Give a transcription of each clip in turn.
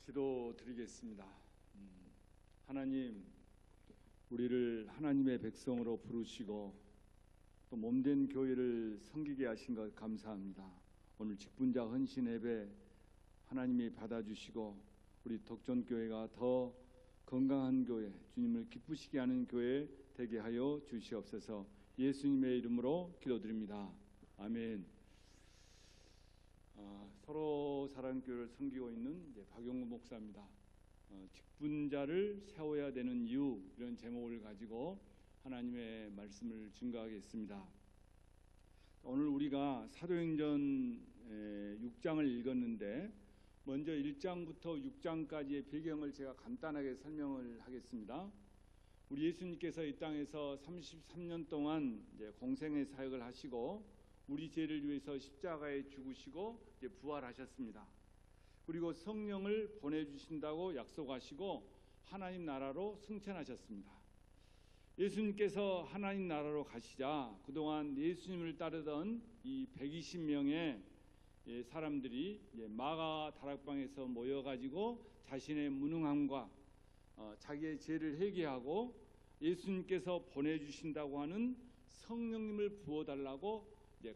기도드리겠습니다. 하나님, 우리를 하나님의 백성으로 부르시고 또 몸된 교회를 섬기게 하신 것 감사합니다. 오늘 직분자 헌신 예배 하나님이 받아주시고 우리 덕전교회가 더 건강한 교회, 주님을 기쁘시게 하는 교회 되게 하여 주시옵소서. 예수님의 이름으로 기도드립니다. 아멘. 서로 사랑교회를 섬기고 있는 박용구 목사입니다. 직분자를 세워야 되는 이유, 이런 제목을 가지고 하나님의 말씀을 증거하겠습니다. 오늘 우리가 사도행전 6장을 읽었는데 먼저 1장부터 6장까지의 배경을 제가 간단하게 설명을 하겠습니다. 우리 예수님께서 이 땅에서 33년 동안 공생의 사역을 하시고 우리 죄를 위해서 십자가에 죽으시고 부활하셨습니다. 그리고 성령을 보내주신다고 약속하시고 하나님 나라로 승천하셨습니다. 예수님께서 하나님 나라로 가시자 그동안 예수님을 따르던 이 120명의 사람들이 마가 다락방에서 모여가지고 자신의 무능함과 자기의 죄를 회개하고 예수님께서 보내주신다고 하는 성령님을 부어달라고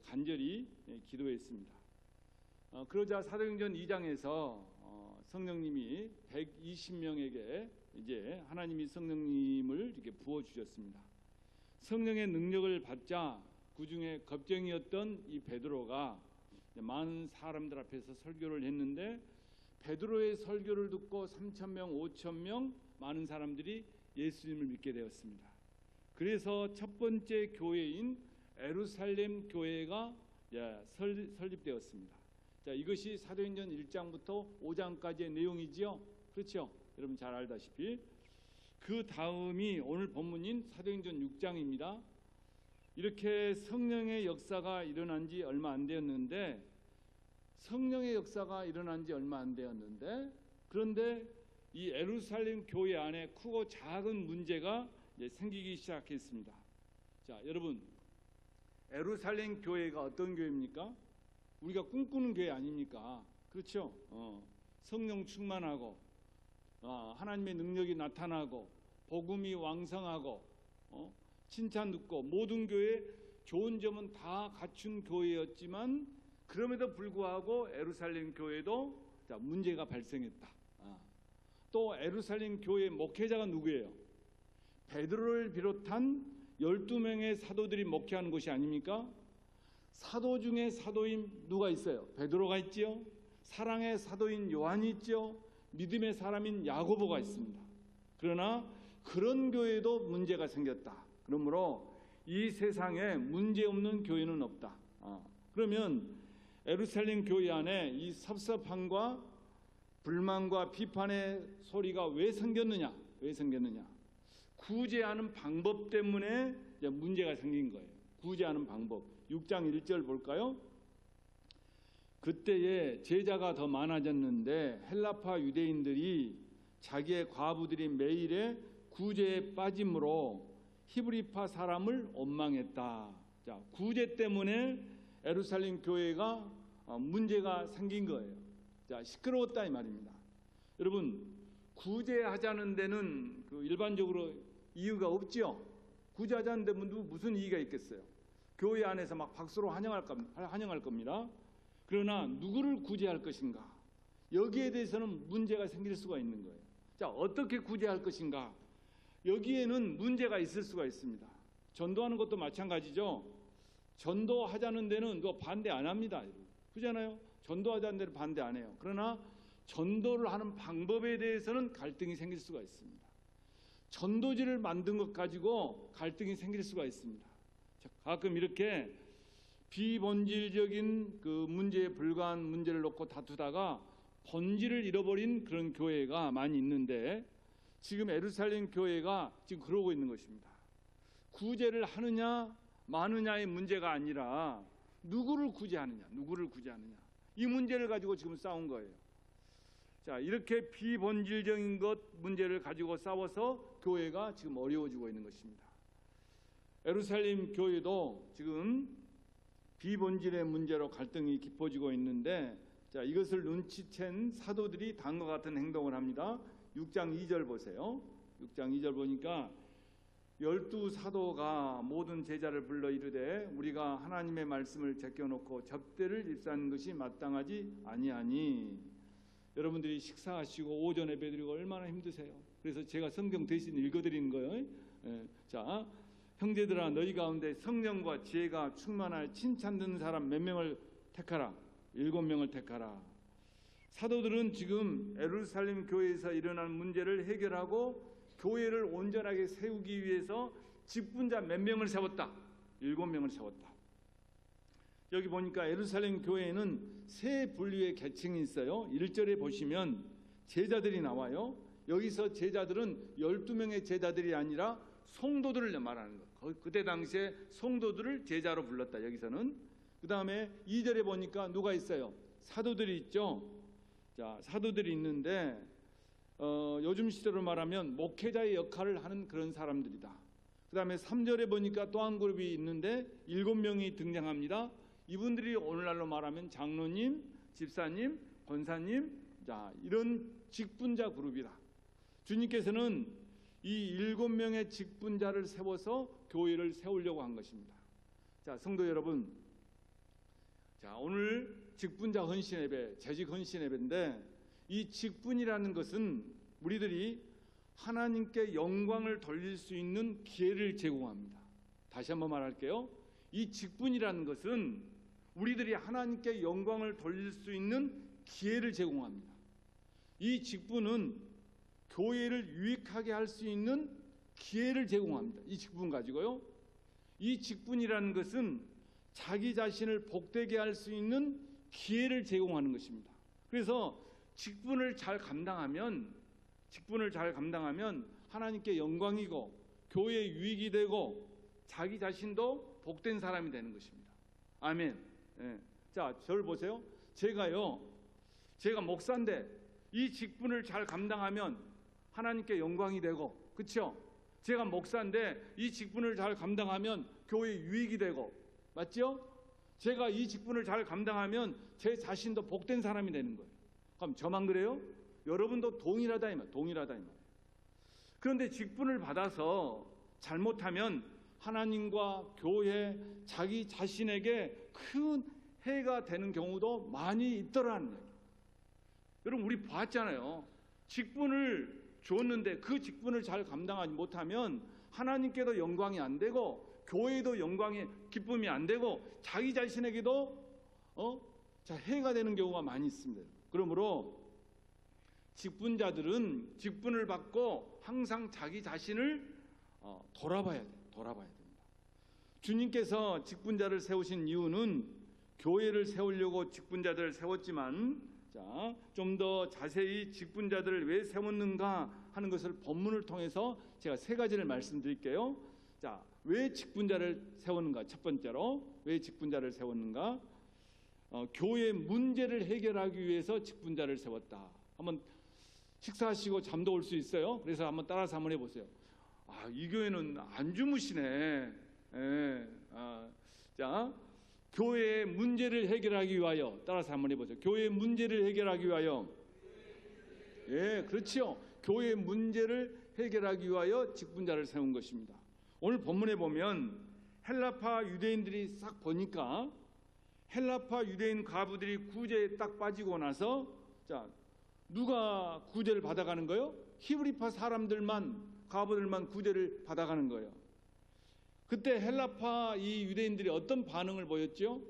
간절히 기도했습니다. 그러자 사도행전 2장에서 성령님이 120명에게 이제 하나님이 성령님을 이렇게 부어주셨습니다. 성령의 능력을 받자 그 중에 겁쟁이였던 이 베드로가 많은 사람들 앞에서 설교를 했는데 베드로의 설교를 듣고 3,000명, 5,000명 많은 사람들이 예수님을 믿게 되었습니다. 그래서 첫 번째 교회인 예루살렘 교회가 설립되었습니다. 자, 이것이 사도행전 1장부터 5장까지의 내용이지요. 그렇죠? 여러분 잘 알다시피 그 다음이 오늘 본문인 사도행전 6장입니다. 이렇게 성령의 역사가 일어난 지 얼마 안 되었는데 그런데 이 예루살렘 교회 안에 크고 작은 문제가 생기기 시작했습니다. 자, 여러분, 예루살렘 교회가 어떤 교회입니까? 우리가 꿈꾸는 교회 아닙니까? 그렇죠? 성령 충만하고 하나님의 능력이 나타나고 복음이 왕성하고 칭찬 듣고 모든 교회 좋은 점은 다 갖춘 교회였지만 그럼에도 불구하고 예루살렘 교회도 문제가 발생했다. 또 예루살렘 교회 목회자가 누구예요? 베드로를 비롯한 12명의 사도들이 목회하는 곳이 아닙니까? 사도 중에 사도인 누가 있어요? 베드로가 있지요. 사랑의 사도인 요한이 있죠. 믿음의 사람인 야고보가 있습니다. 그러나 그런 교회도 문제가 생겼다. 그러므로 이 세상에 문제없는 교회는 없다. 그러면 예루살렘 교회 안에 이 섭섭함과 불만과 비판의 소리가 왜 생겼느냐? 구제하는 방법 때문에 문제가 생긴 거예요. 구제하는 방법. 6장 1절 볼까요? 그때에 제자가 더 많아졌는데 헬라파 유대인들이 자기의 과부들이 매일의 구제에 빠짐으로 히브리파 사람을 원망했다. 자, 구제 때문에 예루살렘 교회가 문제가 생긴 거예요. 자, 시끄러웠다 이 말입니다. 여러분, 구제하자는 데는 일반적으로 이유가 없지요. 구제하자는 데 무슨 이유가 있겠어요? 교회 안에서 막 박수로 환영할 겁니다. 그러나 누구를 구제할 것인가? 여기에 대해서는 문제가 생길 수가 있는 거예요. 자, 어떻게 구제할 것인가? 여기에는 문제가 있을 수가 있습니다. 전도하는 것도 마찬가지죠. 전도하자는 데는 누가 반대 안 합니다. 그렇잖아요. 전도하자는 데는 반대 안 해요. 그러나 전도를 하는 방법에 대해서는 갈등이 생길 수가 있습니다. 전도지를 만든 것 가지고 갈등이 생길 수가 있습니다. 가끔 이렇게 비본질적인 그 문제에 불과한 문제를 놓고 다투다가 본질을 잃어버린 그런 교회가 많이 있는데 지금 예루살렘 교회가 지금 그러고 있는 것입니다. 구제를 하느냐 마느냐의 문제가 아니라 누구를 구제하느냐 이 문제를 가지고 지금 싸운 거예요. 자, 이렇게 비본질적인 문제를 가지고 싸워서 교회가 지금 어려워지고 있는 것입니다. 예루살렘 교회도 지금 비본질의 문제로 갈등이 깊어지고 있는데 자, 이것을 눈치챈 사도들이 다음과 같은 행동을 합니다. 6장 2절 보세요. 6장 2절 보니까 12사도가 모든 제자를 불러 이르되 우리가 하나님의 말씀을 제껴놓고 접대를 입사하는 것이 마땅하지 아니하니. 여러분들이 식사하시고 오전 예배드리고 얼마나 힘드세요. 그래서 제가 성경 대신 읽어드리는 거예요. 자, 형제들아 너희 가운데 성령과 지혜가 충만할 칭찬 듣는 사람 몇 명을 택하라. 7명을 택하라. 사도들은 지금 예루살렘 교회에서 일어난 문제를 해결하고 교회를 온전하게 세우기 위해서 직분자 몇 명을 세웠다. 7명을 세웠다. 여기 보니까 예루살렘 교회에는 세 분류의 계층이 있어요. 1절에 보시면 제자들이 나와요. 여기서 제자들은 12명의 제자들이 아니라 성도들을 말하는 거. 그때 당시에 성도들을 제자로 불렀다. 여기서는. 그 다음에 2절에 보니까 누가 있어요? 사도들이 있죠. 자, 사도들이 있는데 요즘 시대로 말하면 목회자의 역할을 하는 그런 사람들이다. 그 다음에 3절에 보니까 또 한 그룹이 있는데 7명이 등장합니다. 이분들이 오늘날로 말하면 장로님, 집사님, 권사님, 자, 이런 직분자 그룹이다. 주님께서는 이 7명의 직분자를 세워서 교회를 세우려고 한 것입니다. 자, 성도 여러분, 자, 오늘 직분자 헌신 예배, 재직 헌신 예배인데 이 직분이라는 것은 우리들이 하나님께 영광을 돌릴 수 있는 기회를 제공합니다. 다시 한번 말할게요. 이 직분이라는 것은 우리들이 하나님께 영광을 돌릴 수 있는 기회를 제공합니다. 이 직분은 교회를 유익하게 할 수 있는 기회를 제공합니다. 이 직분 가지고요. 이 직분이라는 것은 자기 자신을 복되게 할 수 있는 기회를 제공하는 것입니다. 그래서 직분을 잘 감당하면 하나님께 영광이고 교회에 유익이 되고 자기 자신도 복된 사람이 되는 것입니다. 아멘. 예. 자, 저를 보세요. 제가 목사인데 이 직분을 잘 감당하면 하나님께 영광이 되고, 그렇죠? 제가 목사인데 이 직분을 잘 감당하면 교회에 유익이 되고, 맞죠? 제가 이 직분을 잘 감당하면 제 자신도 복된 사람이 되는 거예요. 그럼 저만 그래요? 여러분도 동일하다 이 말, 동일하다 이 말. 그런데 직분을 받아서 잘못하면 하나님과 교회, 자기 자신에게 큰 해가 되는 경우도 많이 있더라는 얘기예요. 여러분, 우리 봤잖아요. 직분을 줬는데 그 직분을 잘 감당하지 못하면 하나님께도 영광이 안 되고 교회에도 영광의 기쁨이 안 되고 자기 자신에게도 해가 되는 경우가 많이 있습니다. 그러므로 직분자들은 직분을 받고 항상 자기 자신을 돌아봐야 됩니다. 주님께서 직분자를 세우신 이유는 교회를 세우려고 직분자들을 세웠지만, 자, 좀 더 자세히 직분자들을 왜 세웠는가 하는 것을 본문을 통해서 제가 세 가지를 말씀드릴게요. 자, 왜 직분자를 세웠는가? 첫 번째로 왜 직분자를 세웠는가? 교회의 문제를 해결하기 위해서 직분자를 세웠다. 한번 식사하시고 잠도 올 수 있어요. 그래서 한번 따라서 한번 해보세요. 아, 이 교회는 안 주무시네. 자, 교회의 문제를 해결하기 위하여, 따라서 한번 해보세요. 교회의 문제를 해결하기 위하여. 예, 그렇죠. 교회의 문제를 해결하기 위하여 직분자를 세운 것입니다. 오늘 본문에 보면 헬라파 유대인들이 싹 보니까 헬라파 유대인 과부들이 구제에 딱 빠지고 나서, 자, 누가 구제를 받아가는 거예요? 히브리파 사람들만, 과부들만 구제를 받아가는 거예요. 그때 헬라파 이 유대인들이 어떤 반응을 보였죠?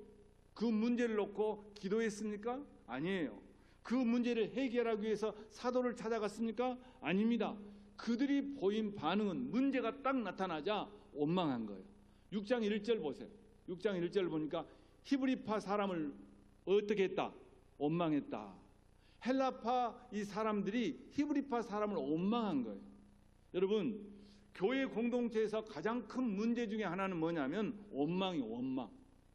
그 문제를 놓고 기도했습니까? 아니에요. 그 문제를 해결하기 위해서 사도를 찾아갔습니까? 아닙니다. 그들이 보인 반응은 문제가 딱 나타나자 원망한 거예요. 6장 1절 보세요. 6장 1절 보니까 히브리파 사람을 어떻게 했다? 원망했다. 헬라파 이 사람들이 히브리파 사람을 원망한 거예요. 여러분, 교회 공동체에서 가장 큰 문제 중에 하나는 뭐냐면 원망이에요. 원망.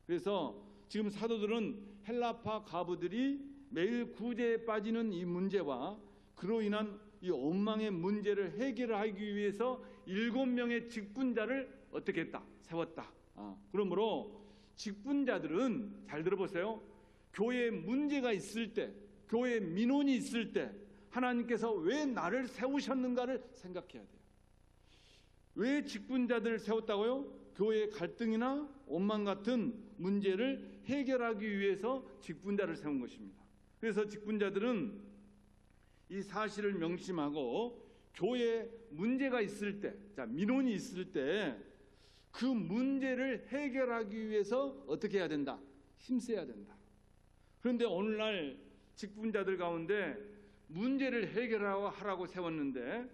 그래서 지금 사도들은 헬라파 과부들이 매일 구제에 빠지는 이 문제와 그로 인한 이 원망의 문제를 해결하기 위해서 7명의 직분자를 어떻게 했다? 세웠다. 그러므로 직분자들은, 잘 들어보세요, 교회에 문제가 있을 때, 교회에 민원이 있을 때 하나님께서 왜 나를 세우셨는가를 생각해야 돼요. 왜 직분자들을 세웠다고요? 교회의 갈등이나 원망 같은 문제를 해결하기 위해서 직분자를 세운 것입니다. 그래서 직분자들은 이 사실을 명심하고 교회에 문제가 있을 때, 민원이 있을 때 그 문제를 해결하기 위해서 어떻게 해야 된다? 힘써야 된다. 그런데 오늘날 직분자들 가운데 문제를 해결하라고 세웠는데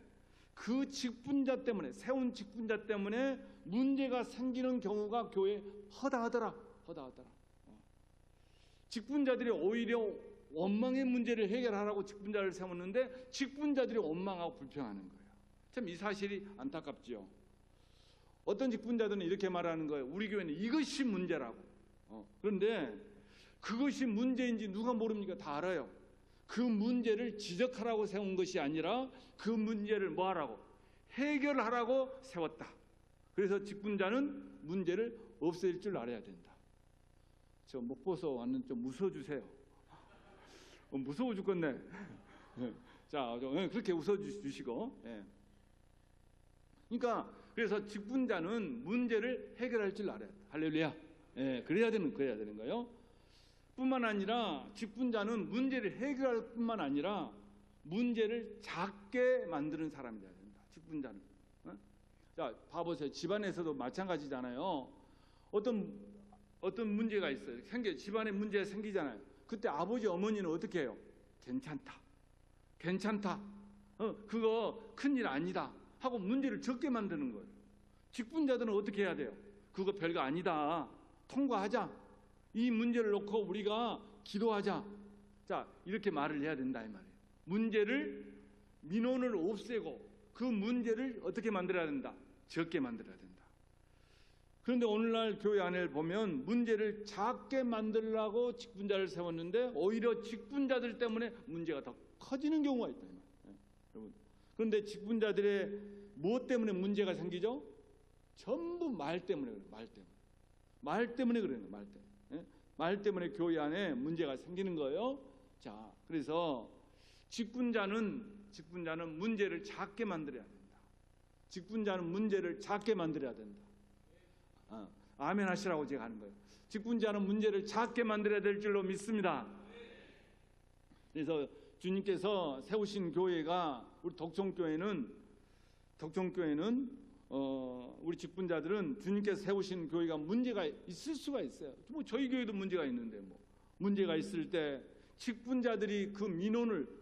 그 직분자 때문에, 세운 직분자 때문에 문제가 생기는 경우가 교회에 허다하더라. 직분자들이 오히려 원망의 문제를 해결하라고 직분자를 세웠는데 직분자들이 원망하고 불평하는 거예요. 참 이 사실이 안타깝죠. 어떤 직분자들은 이렇게 말하는 거예요. 우리 교회는 이것이 문제라고. 그런데 그것이 문제인지 누가 모릅니까? 다 알아요. 그 문제를 지적하라고 세운 것이 아니라 그 문제를 뭐 하라고? 해결하라고 세웠다. 그래서 직분자는 문제를 없앨 줄 알아야 된다. 저 목보서 왔는 좀 웃어주세요. 무서워 죽겠네. 자, 그렇게 웃어주시고. 그러니까 그래서 직분자는 문제를 해결할 줄 알아야 돼. 할렐루야. 그래야 되는 거예요. 뿐만 아니라 직분자는 문제를 해결할 뿐만 아니라 문제를 작게 만드는 사람이 돼야 된다. 직분자는. 자, 봐보세요. 집안에서도 마찬가지잖아요. 어떤 문제가 있어요. 집안에 문제가 생기잖아요. 그때 아버지 어머니는 어떻게 해요? 괜찮다. 그거 큰일 아니다 하고 문제를 적게 만드는 거예요. 직분자들은 어떻게 해야 돼요? 그거 별거 아니다. 통과하자. 이 문제를 놓고 우리가 기도하자. 자, 이렇게 말을 해야 된다 이 말이에요. 민원을 없애고 그 문제를 어떻게 만들어야 된다? 적게 만들어야 된다. 그런데 오늘날 교회 안에 보면 문제를 작게 만들려고 직분자를 세웠는데 오히려 직분자들 때문에 문제가 더 커지는 경우가 있다. 여러분. 그런데 직분자들의 무엇 때문에 문제가 생기죠? 전부 말 때문에 그래요. 말 때문에 그래요. 말 때문에 교회 안에 문제가 생기는 거예요. 자, 그래서 직분자는 문제를 작게 만들어야 된다. 직분자는 문제를 작게 만들어야 된다. 아멘 하시라고 제가 하는 거예요. 직분자는 문제를 작게 만들어야 될 줄로 믿습니다. 그래서 주님께서 세우신 교회가 우리 덕천교회는 우리 직분자들은 주님께서 세우신 교회가 문제가 있을 수가 있어요. 뭐 저희 교회도 문제가 있는데 문제가 있을 때 직분자들이 그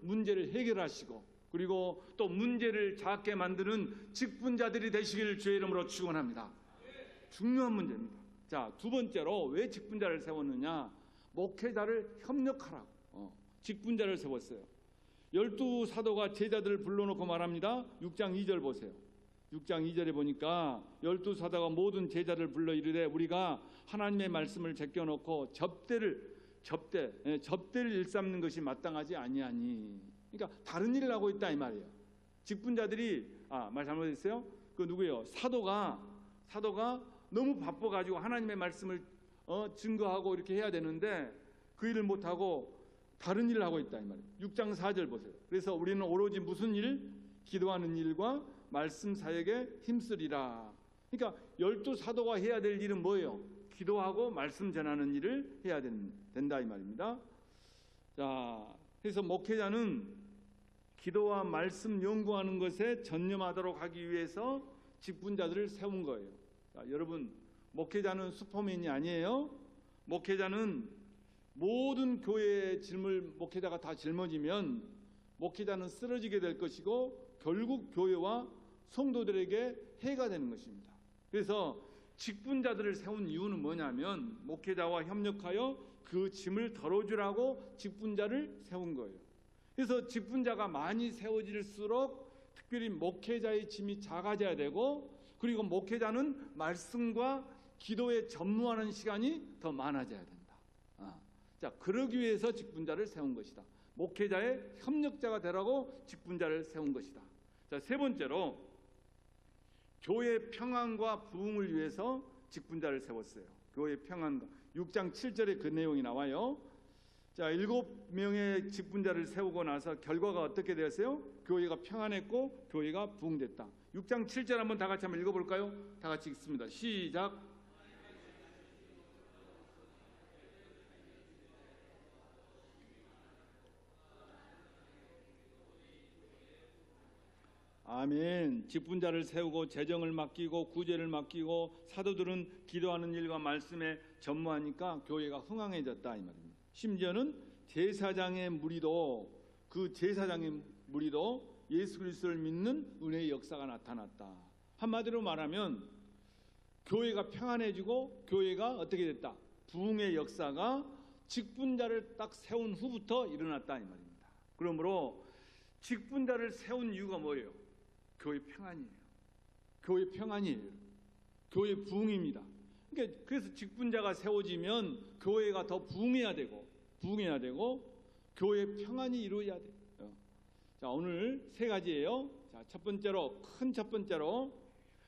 문제를 해결하시고 그리고 또 문제를 작게 만드는 직분자들이 되시기를 주의 이름으로 축원합니다. 중요한 문제입니다. 자, 두 번째로 왜 직분자를 세웠느냐? 목회자를 협력하라고 직분자를 세웠어요. 12사도가 제자들을 불러놓고 말합니다. 6장 2절 보세요. 6장 2절에 보니까 12사도가 모든 제자를 불러 이르되 우리가 하나님의 말씀을 제껴놓고 접대를 일삼는 것이 마땅하지 아니하니. 그러니까 다른 일을 하고 있다 이 말이에요. 직분자들이 말 잘못했어요. 그 누구예요? 사도가 너무 바빠가지고 하나님의 말씀을 증거하고 이렇게 해야 되는데 그 일을 못하고 다른 일을 하고 있다 이 말이에요. 6장 4절 보세요. 그래서 우리는 오로지 무슨 일? 기도하는 일과 말씀 사역에 힘쓰리라. 그러니까 12사도가 해야 될 일은 뭐예요? 기도하고 말씀 전하는 일을 해야 된다 이 말입니다. 자, 그래서 목회자는 기도와 말씀 연구하는 것에 전념하도록 하기 위해서 직분자들을 세운 거예요. 자, 여러분, 목회자는 슈퍼맨이 아니에요. 목회자는 모든 교회의 짐을 목회자가 다 짊어지면 목회자는 쓰러지게 될 것이고 결국 교회와 성도들에게 해가 되는 것입니다. 그래서 직분자들을 세운 이유는 뭐냐면 목회자와 협력하여 그 짐을 덜어주라고 직분자를 세운 거예요. 그래서 직분자가 많이 세워질수록 특별히 목회자의 짐이 작아져야 되고 그리고 목회자는 말씀과 기도에 전무하는 시간이 더 많아져야 된다. 자, 그러기 위해서 직분자를 세운 것이다. 목회자의 협력자가 되라고 직분자를 세운 것이다. 자, 세 번째로 교회 평안과 부흥을 위해서 직분자를 세웠어요. 교회 평안과 6장 7절에 그 내용이 나와요. 자, 7명의 직분자를 세우고 나서 결과가 어떻게 되었어요? 교회가 평안했고 교회가 부흥됐다. 6장 7절 한번 다 같이 한번 읽어볼까요? 다 같이 읽습니다. 시작. 아멘. 직분자를 세우고 재정을 맡기고 구제를 맡기고 사도들은 기도하는 일과 말씀에 전무하니까 교회가 흥황해졌다 이 말입니다. 심지어는 제사장의 무리도 예수 그리스도를 믿는 은혜의 역사가 나타났다. 한마디로 말하면 교회가 평안해지고 교회가 어떻게 됐다? 부흥의 역사가 직분자를 딱 세운 후부터 일어났다 이 말입니다. 그러므로 직분자를 세운 이유가 뭐예요? 교회 평안이에요. 교회 평안이에요. 교회 부흥입니다. 그래서 직분자가 세워지면 교회가 더 부흥해야 되고 교회 평안이 이루어야 돼요. 자, 오늘 세 가지예요. 자, 첫 번째로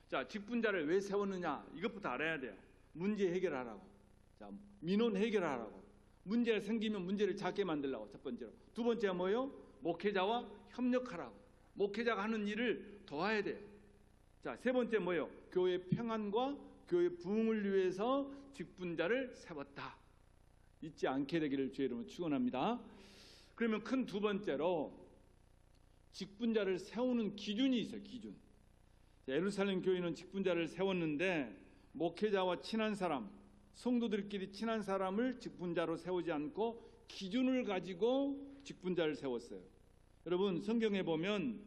자, 직분자를 왜 세웠느냐 이것부터 알아야 돼요. 문제 해결하라고. 자, 민원 해결하라고. 문제가 생기면 문제를 작게 만들라고. 첫 번째로. 두 번째가 뭐예요? 목회자와 협력하라고. 목회자가 하는 일을 도와야 돼요. 자, 세 번째 뭐예요? 교회 평안과 교회 부흥을 위해서 직분자를 세웠다. 잊지 않게 되기를 주의 이름으로 축원합니다. 그러면 큰 두 번째로 직분자를 세우는 기준이 있어요. 기준. 예루살렘 교회는 직분자를 세웠는데 목회자와 친한 사람, 성도들끼리 친한 사람을 직분자로 세우지 않고 기준을 가지고 직분자를 세웠어요. 여러분 성경에 보면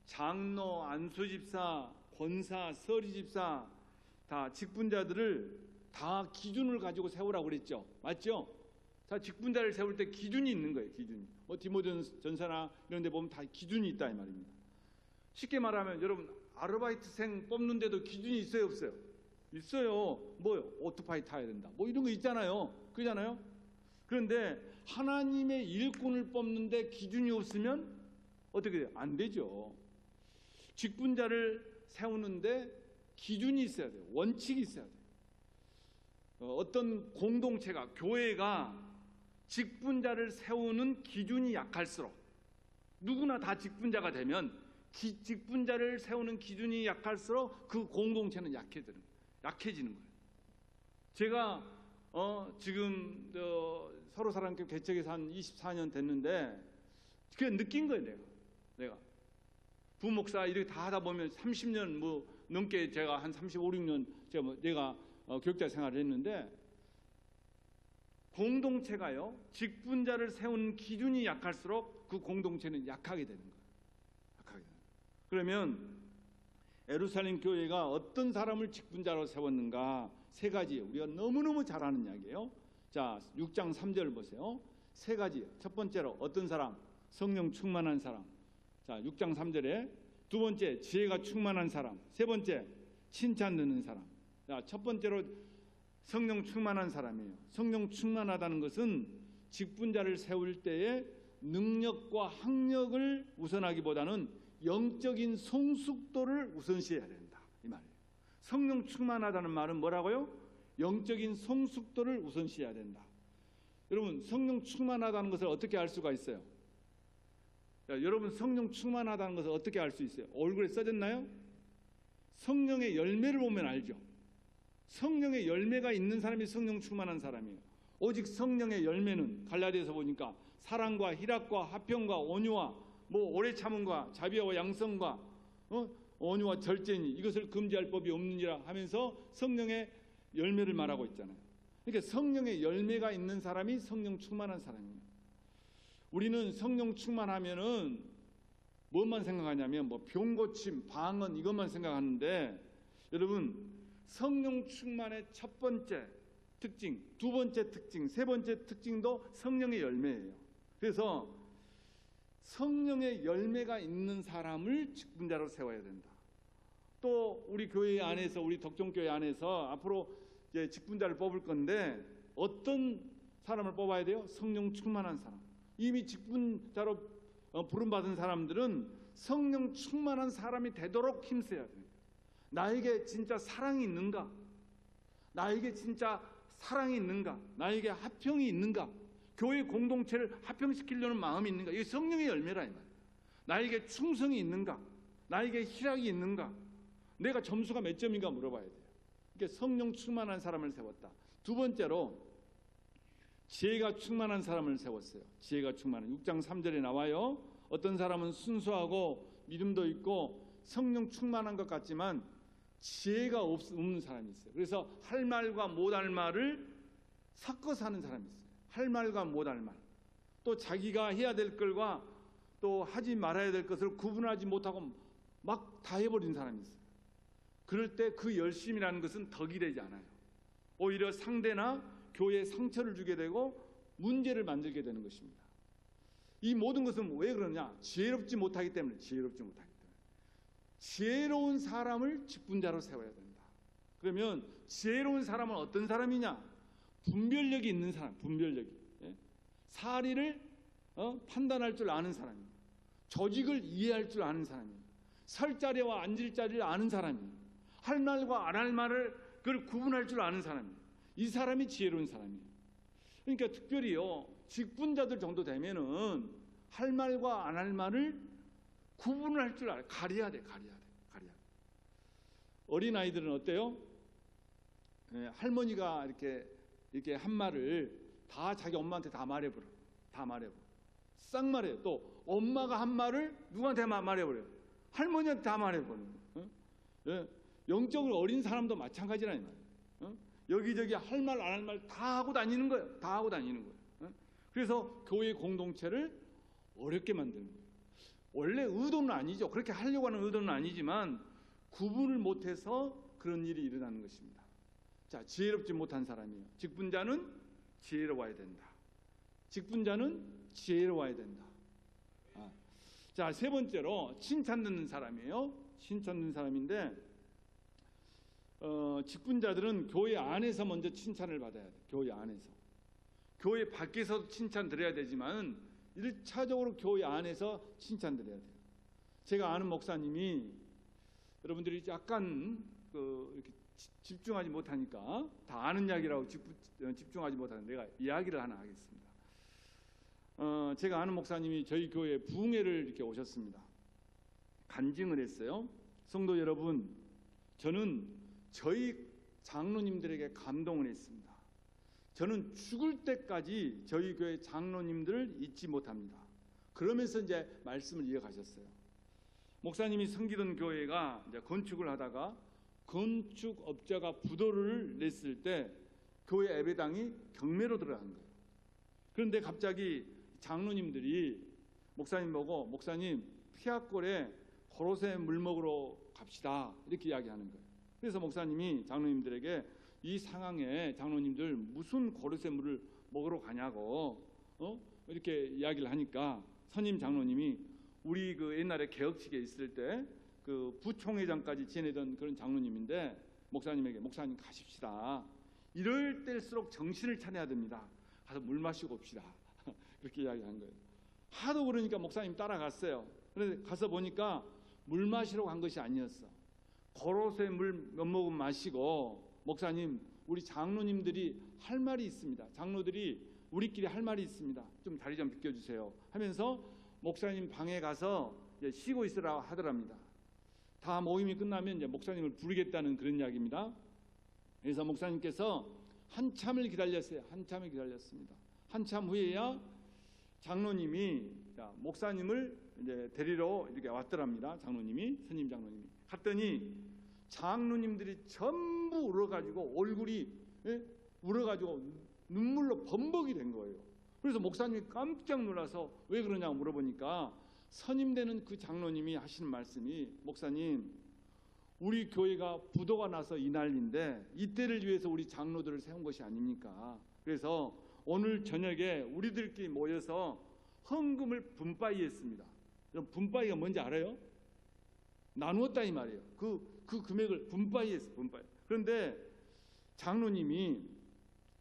장로, 안수집사, 권사, 서리집사 다 직분자들을 다 기준을 가지고 세우라고 그랬죠. 맞죠? 자, 직분자를 세울 때 기준이 있는 거예요. 기준이. 디모데전서나 이런 데 보면 다 기준이 있다 이 말입니다. 쉽게 말하면 여러분 아르바이트생 뽑는데도 기준이 있어요, 없어요? 있어요. 뭐요? 오토바이 타야 된다. 뭐 이런 거 있잖아요. 그러잖아요. 그런데 하나님의 일꾼을 뽑는데 기준이 없으면 어떻게 돼요? 안 되죠. 직분자를 세우는데 기준이 있어야 돼요. 원칙이 있어야 돼요. 어떤 공동체가, 교회가 직분자를 세우는 기준이 약할수록, 누구나 다 직분자가 되면 직분자를 세우는 기준이 약할수록 그 공동체는 약해지는 거예요. 제가 지금 서로 사랑교회 개척해서 한 24년 됐는데 그게 느낀 거예요. 내가 부목사 이렇게 다 하다 보면 30년 뭐 넘게 제가 한 35, 6년 내가 교육자 생활을 했는데 공동체가요 직분자를 세우는 기준이 약할수록 그 공동체는 약하게 되는 거예요. 그러면 예루살렘 교회가 어떤 사람을 직분자로 세웠는가? 세 가지. 우리가 너무너무 잘 아는 이야기예요. 자, 6장 3절 보세요. 세 가지. 첫 번째로 어떤 사람? 성령 충만한 사람. 자, 6장 3절에 두 번째 지혜가 충만한 사람. 세 번째 칭찬 듣는 사람. 자, 첫 번째로 성령 충만한 사람이에요. 성령 충만하다는 것은 직분자를 세울 때에 능력과 학력을 우선하기보다는 영적인 성숙도를 우선시해야 된다 이 말이에요. 성령 충만하다는 말은 뭐라고요? 영적인 성숙도를 우선시해야 된다. 여러분 성령 충만하다는 것을 어떻게 알 수가 있어요? 자, 여러분 성령 충만하다는 것을 어떻게 알 수 있어요? 얼굴에 써졌나요? 성령의 열매를 보면 알죠. 성령의 열매가 있는 사람이 성령 충만한 사람이에요. 오직 성령의 열매는 갈라디아서 보니까 사랑과 희락과 화평과 온유와 뭐 오래 참음과 자비와 양성과 온유와 절제니 이것을 금지할 법이 없느니라 하면서 성령의 열매를 말하고 있잖아요. 그러니까 성령의 열매가 있는 사람이 성령 충만한 사람이에요. 우리는 성령 충만하면은 뭐만 생각하냐면 뭐 병 고침, 방언 이것만 생각하는데 여러분 성령 충만의 첫 번째 특징, 두 번째 특징, 세 번째 특징도 성령의 열매예요. 그래서 성령의 열매가 있는 사람을 직분자로 세워야 된다. 또 우리 교회 안에서 우리 덕종교회 안에서 앞으로 이제 직분자를 뽑을 건데 어떤 사람을 뽑아야 돼요? 성령 충만한 사람. 이미 직분자로 부름받은 사람들은 성령 충만한 사람이 되도록 힘써야 돼요. 나에게 진짜 사랑이 있는가? 나에게 진짜 사랑이 있는가? 나에게 화평이 있는가? 교회 공동체를 합병시키려는 마음이 있는가? 이게 성령의 열매라 이 말이에요. 나에게 충성이 있는가? 나에게 희락이 있는가? 내가 점수가 몇 점인가 물어봐야 돼요. 그러니까 성령 충만한 사람을 세웠다. 두 번째로 지혜가 충만한 사람을 세웠어요. 지혜가 충만한 6장 3절에 나와요. 어떤 사람은 순수하고 믿음도 있고 성령 충만한 것 같지만 지혜가 없는 사람이 있어요. 그래서 할 말과 못할 말을 섞어서 하는 사람이 있어요. 할 말과 못할 말. 또 자기가 해야 될 것과 또 하지 말아야 될 것을 구분하지 못하고 막 다 해버린 사람이 있어요. 그럴 때 그 열심이라는 것은 덕이 되지 않아요. 오히려 상대나 교회에 상처를 주게 되고 문제를 만들게 되는 것입니다. 이 모든 것은 왜 그러냐? 지혜롭지 못하기 때문에. 지혜로운 사람을 직분자로 세워야 된다. 그러면 지혜로운 사람은 어떤 사람이냐? 분별력이 있는 사람, 분별력이. 사리를 판단할 줄 아는 사람이에요. 조직을 이해할 줄 아는 사람이에요. 설 자리와 앉을 자리를 아는 사람이에요. 할 말과 안 할 말을 그걸 구분할 줄 아는 사람이에요. 이 사람이 지혜로운 사람이에요. 그러니까 특별히요, 직분자들 정도 되면은 할 말과 안 할 말을 구분을 할 줄 알아요. 가려야 돼. 어린아이들은 어때요? 할머니가 이렇게 한 말을 다 자기 엄마한테 다 말해버려. 싹 말해요. 또 엄마가 한 말을 누구한테 말해버려요? 할머니한테 다 말해버려요. 영적으로 어린 사람도 마찬가지라 이 말이에요. 여기저기 할 말 안 할 말 다 하고 다니는 거예요. 그래서 교회 공동체를 어렵게 만드는 거예요. 원래 의도는 아니죠. 그렇게 하려고 하는 의도는 아니지만 구분을 못해서 그런 일이 일어나는 것입니다. 자, 지혜롭지 못한 사람이에요. 직분자는 지혜로워야 된다. 자, 세 번째로 칭찬 듣는 사람이에요. 칭찬 듣는 사람인데 직분자들은 교회 안에서 먼저 칭찬을 받아야 돼요. 교회 안에서. 교회 밖에서도 칭찬 드려야 되지만 1차적으로 교회 안에서 칭찬 드려야 돼요. 제가 아는 목사님이, 여러분들이 약간 이렇게 집중하지 못하니까, 다 아는 이야기라고 집중하지 못하는데 내가 이야기를 하나 하겠습니다. 제가 아는 목사님이 저희 교회에 부흥회를 이렇게 오셨습니다. 간증을 했어요. 성도 여러분, 저는 저희 장로님들에게 감동을 했습니다. 저는 죽을 때까지 저희 교회 장로님들을 잊지 못합니다. 그러면서 이제 말씀을 이어가셨어요. 목사님이 섬기던 교회가 이제 건축을 하다가 건축업자가 부도를 냈을 때 교회 예배당이 경매로 들어간 거예요. 그런데 갑자기 장로님들이 목사님 보고, 목사님 피아골에 고로쇠 물 먹으러 갑시다, 이렇게 이야기하는 거예요. 그래서 목사님이 장로님들에게 이 상황에 장로님들 무슨 고로쇠 물을 먹으러 가냐고 이렇게 이야기를 하니까 선임 장로님이 우리 그 옛날에 개혁식에 있을 때 그 부총회장까지 지내던 그런 장로님인데 목사님에게, 목사님 가십시다. 이럴 때일수록 정신을 차려야 됩니다. 가서 물 마시고 옵시다. 그렇게 이야기한 거예요. 하도 그러니까 목사님 따라갔어요. 그런데 가서 보니까 물 마시러 간 것이 아니었어. 고로쇠 물 몇 모금 마시고, 목사님 우리 장로님들이 할 말이 있습니다. 장로들이 우리끼리 할 말이 있습니다. 좀 자리 좀 비켜주세요 하면서 목사님 방에 가서 이제 쉬고 있으라 하더랍니다. 다 모임이 끝나면 이제 목사님을 부르겠다는 그런 이야기입니다. 그래서 목사님께서 한참을 기다렸어요. 한참을 기다렸습니다. 한참 후에야 장로님이 목사님을 이제 데리러 이렇게 왔더랍니다. 장로님이, 선임 장로님이 갔더니 장로님들이 전부 울어가지고 얼굴이 울어가지고 눈물로 범벅이 된 거예요. 그래서 목사님이 깜짝 놀라서 왜 그러냐고 물어보니까 선임되는 그 장로님이 하시는 말씀이, 목사님 우리 교회가 부도가 나서 이 난리인데 이때를 위해서 우리 장로들을 세운 것이 아닙니까? 그래서 오늘 저녁에 우리들끼리 모여서 헌금을 분파이 했습니다. 분파이가 뭔지 알아요? 나누었다 이 말이에요. 그 금액을 분파이 했어요. 분파이. 그런데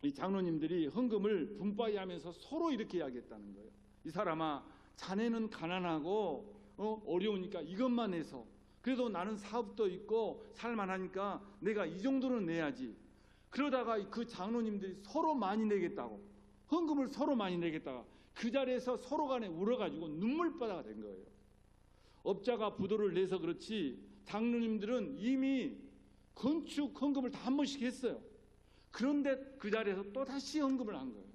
이 장로님들이 헌금을 분파이 하면서 서로 이렇게 이야기했다는 거예요. 이 사람아, 자네는 가난하고 어려우니까 이것만 해서, 그래도 나는 사업도 있고 살만하니까 내가 이 정도는 내야지. 그러다가 그 장로님들이 서로 많이 내겠다고 헌금을 서로 많이 내겠다가 그 자리에서 서로 간에 울어가지고 눈물바다가 된 거예요. 업자가 부도를 내서 그렇지 장로님들은 이미 건축 헌금을 다 한 번씩 했어요. 그런데 그 자리에서 또 다시 헌금을 한 거예요.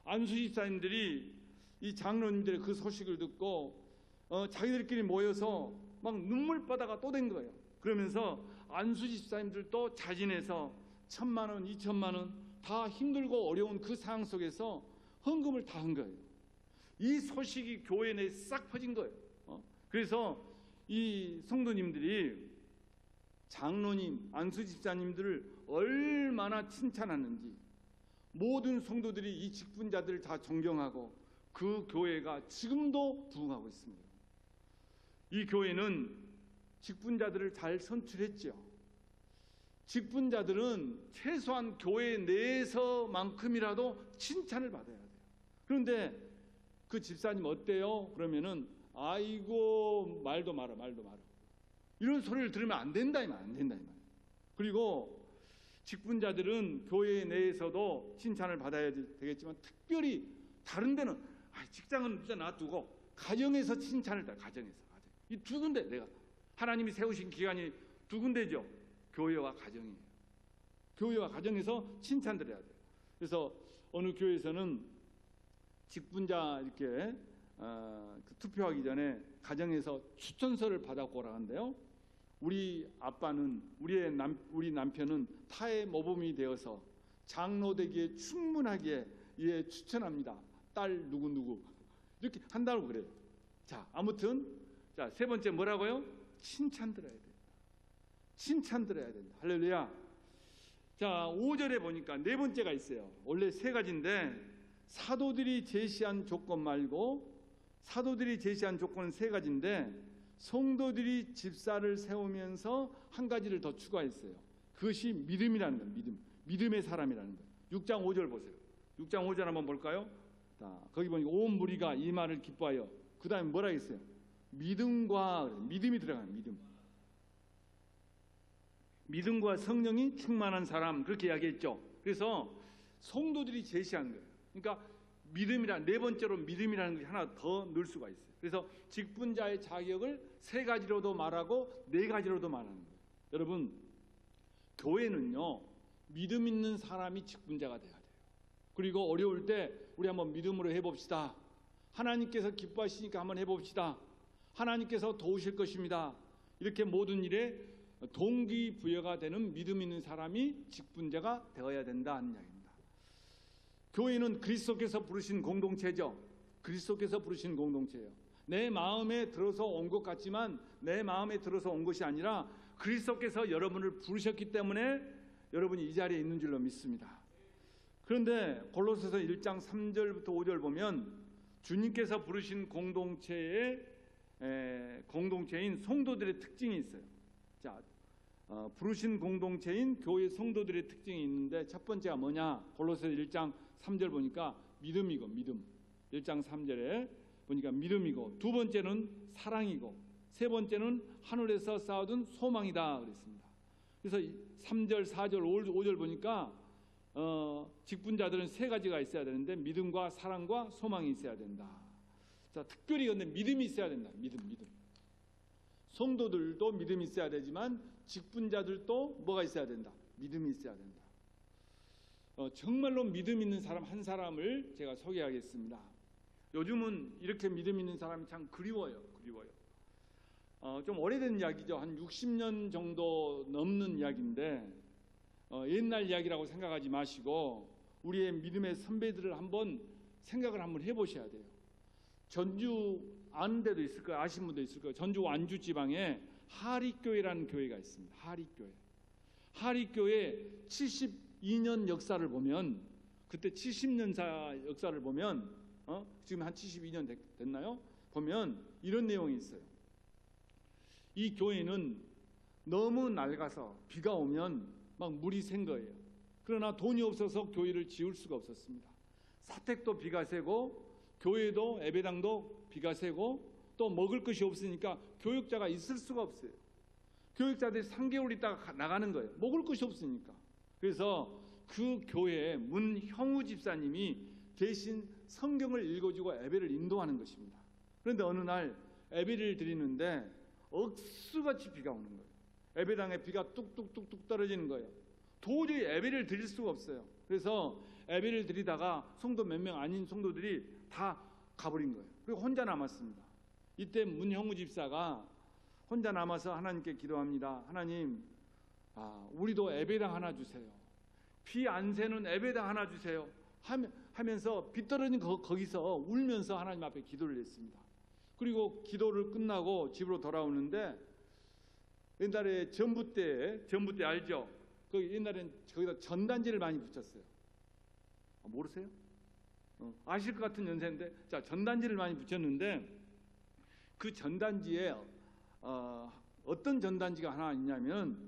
안수 집사님들이 이 장로님들의 그 소식을 듣고 자기들끼리 모여서 막 눈물바다가 또 된 거예요. 그러면서 안수 집사님들도 자진해서 1,000만 원, 2,000만 원 다 힘들고 어려운 그 상황 속에서 헌금을 다 한 거예요. 이 소식이 교회 내에 싹 퍼진 거예요. 그래서 이 성도님들이 장로님, 안수 집사님들을 얼마나 칭찬하는지 모든 성도들이 이 직분자들을 다 존경하고 그 교회가 지금도 부흥하고 있습니다. 이 교회는 직분자들을 잘 선출했죠. 직분자들은 최소한 교회 내에서만큼이라도 칭찬을 받아야 돼요. 그런데 그 집사님 어때요? 그러면은 아이고 말도 마라. 이런 소리를 들으면 안 된다 이 말. 그리고 직분자들은 교회 내에서도 칭찬을 받아야 되겠지만 특별히 다른 데는 직장은 진짜 놔두고 가정에서 칭찬을 다 가정에서 이 두 군데 내가 하나님이 세우신 기관이 두 군데죠. 교회와 가정이에요. 교회와 가정에서 칭찬드려야 돼요. 그래서 어느 교회에서는 직분자 이렇게 투표하기 전에 가정에서 추천서를 받았고 오라는데요. 우리 아빠는 우리 남편은 타의 모범이 되어서 장로 되기에 충분하게 추천합니다. 딸 누구 이렇게 한다고 그래요. 자, 아무튼 세 번째 뭐라고요? 칭찬 들어야 돼요. 칭찬 들어야 된다. 할렐루야. 자, 5절에 보니까 네 번째가 있어요. 원래 세 가지인데 사도들이 제시한 조건 말고 사도들이 제시한 조건은 세 가지인데 성도들이 집사를 세우면서 한 가지를 더 추가했어요. 그것이 믿음이라는 거예요. 믿음의 사람이라는 거예요. 6장 5절 보세요. 6장 5절 한번 볼까요? 자, 거기 보니까 온 무리가 이 말을 기뻐하여 그 다음에 뭐라 했어요? 믿음이 들어가요. 믿음과 성령이 충만한 사람 그렇게 이야기했죠. 그래서 성도들이 제시한 거예요. 그러니까 네 번째로 믿음이라는 것이 하나 더 넣을 수가 있어요. 그래서 직분자의 자격을 세 가지로도 말하고 네 가지로도 말하는 거예요. 여러분, 교회는요 믿음 있는 사람이 직분자가 돼야 돼요. 그리고 어려울 때 우리 한번 믿음으로 해봅시다. 하나님께서 기뻐하시니까 한번 해봅시다. 하나님께서 도우실 것입니다. 이렇게 모든 일에 동기부여가 되는 믿음 있는 사람이 직분자가 되어야 된다는 이야기입니다. 교회는 그리스도께서 부르신 공동체죠. 그리스도께서 부르신 공동체예요. 내 마음에 들어서 온 것 같지만 내 마음에 들어서 온 것이 아니라 그리스도께서 여러분을 부르셨기 때문에 여러분이 이 자리에 있는 줄로 믿습니다. 그런데 골로새서 1장 3절부터 5절 보면 주님께서 부르신 공동체인 성도들의 특징이 있어요. 자, 부르신 공동체인 교회 성도들의 특징이 있는데 첫 번째가 뭐냐? 골로새서 1장 3절 보니까 믿음이고 믿음. 1장 3절에 보니까 믿음이고 두 번째는 사랑이고 세 번째는 하늘에서 쌓아둔 소망이다 그랬습니다. 그래서 3절, 4절, 5절 보니까 직분자들은 세 가지가 있어야 되는데 믿음과 사랑과 소망이 있어야 된다. 자, 특별히 근데 믿음이 있어야 된다. 믿음. 성도들도 믿음이 있어야 되지만 직분자들도 뭐가 있어야 된다. 믿음이 있어야 된다. 정말로 믿음 있는 사람 한 사람을 제가 소개하겠습니다. 요즘은 이렇게 믿음 있는 사람이 참 그리워요. 좀 오래된 이야기죠. 한 60년 정도 넘는 이야기인데 옛날 이야기라고 생각하지 마시고 우리의 믿음의 선배들을 한번 생각을 한번 해보셔야 돼요. 전주 아는 데도 있을 거예요. 아시는 분도 있을 거예요. 전주 완주 지방에 하리교회라는 교회가 있습니다. 하리교회 72년 역사를 보면 그때 70년사 역사를 보면 지금 한 72년 됐나요? 보면 이런 내용이 있어요. 이 교회는 너무 낡아서 비가 오면 막 물이 샌 거예요. 그러나 돈이 없어서 교회를 지을 수가 없었습니다. 사택도 비가 새고 교회도 예배당도 비가 새고 또 먹을 것이 없으니까 교역자가 있을 수가 없어요. 교역자들이 3개월 있다가 나가는 거예요. 먹을 것이 없으니까. 그래서 그 교회에 문형우 집사님이 대신 성경을 읽어주고 예배를 인도하는 것입니다. 그런데 어느 날 예배를 드리는데 억수같이 비가 오는 거예요. 예배당에 비가 뚝뚝뚝뚝 떨어지는 거예요. 도저히 예배를 드릴 수가 없어요. 그래서 예배를 드리다가 성도 몇 명 아닌 성도들이 다 가버린 거예요. 그리고 혼자 남았습니다. 이때 문형우 집사가 혼자 남아서 하나님께 기도합니다. 하나님, 우리도 예배당 하나 주세요. 비 안 새는 예배당 하나 주세요. 하면서 비 떨어진 거기서 울면서 하나님 앞에 기도를 했습니다. 그리고 기도를 끝나고 집으로 돌아오는데 옛날에 전봇대 알죠? 그 옛날엔 거기다 전단지를 많이 붙였어요. 모르세요? 아실 것 같은 연세인데, 자, 전단지를 많이 붙였는데 그 전단지에 어떤 전단지가 하나 있냐면